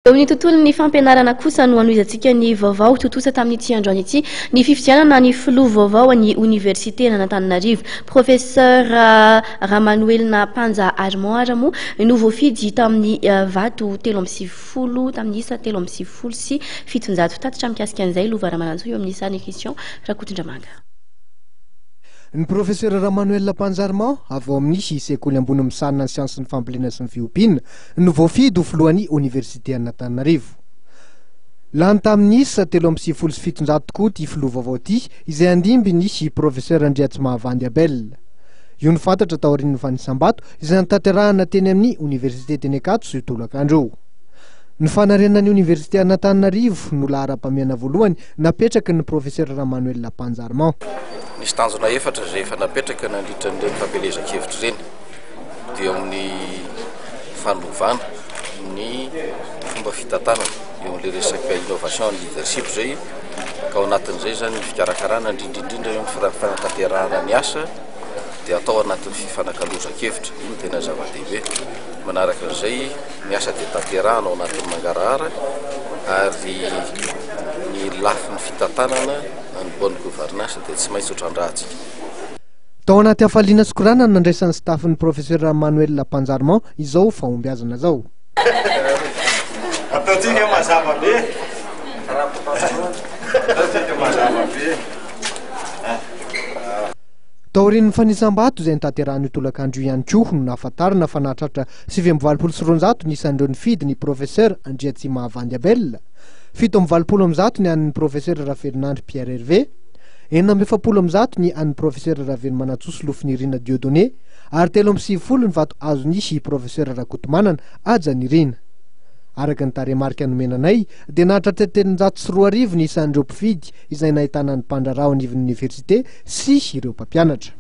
Eo amin'ny tontolon'ny fampianarana kosa no anoizatsika ny vaovao totosa tamin'ity androany ity ny fifidianana ny filoha vaovao ny oniversite Antananarivo. Professeur Ramanoelina Panja Ramanoelina no voafidy tamin'ny vato 3.50 tamin'ny isa 3.50 sy 700 tatitra mikasika an'izay lova Ramanantso eo amin'ny sany question Rakotondramanga. Ny professeur Ramanoelina Panja avy amin'ny sekoly ambony misanina ny siansy ny fambolena sy ny fiompiana no voafidy ho filohan'ny oniversite Antananarivo. Lany tamin'ny isa 3.50 sy 700 tokoa ty filoha vaovao ty izay andimby ny professeur Andriatsy Mahavandy Abel. Io ny fantatra tao aorian'ny fanisambato izay tanterahana teny amin'ny oniversite teny Akato sy tolakandro. Ny fanarenan'ny oniversite Antananarivo no lahara-pamiana voalohany napetraky ny professeur Ramanoelina Panja Nisy tanjona efatra zay efa napetraka nandritra n'ireny fampelezan-kevitra ireny dia amin'ny fanovana ny fomba fitantanana eo amin'ilay resaka innovation leadership zay ka ao anatin'izay zany ny fikarakarana indrindrindrindra eo amin'ny fanatanterahana ny asa dia atao anatin'ny fifanakaloza-kevitra iny tena zava-dehibe. Manaraka an'izay ny asa dia tanterahana ao anatin'ny mangarahara ary ny lafin'ny fitantanana ny bonne gouvernance dia tsy maintsy otrandratsy. Tao anaty hafaliana sy korana nandraisan'ny staffin'ny professeur Ramanoelina Panja izao fahombiazana zao. Ataontsika mazava be. Ataontsika mazava be. Tao aorian'ny fanisambato izay nitanterahany tolakandro ihany koa no nahafantarana fa nahatratra 7.900 ny isan'ireo nifidy ny professeur Andriatsy Mahavandy Abel, 7.20 ny an'ny professeur Ferdinand Pr 9.70 ny an'ny professeur Ravelomanantsoa Lofinirina Dieudonné ary 3.50 ny vato azony professeur Rakotomanana Ajanirina. Araka ny taremarika nomenanay dia nahatratra 704 ny isan'ireo mpifidy izay nahitana ny mpandrarao anivon'ny oniversite sy ireo mpampianatra.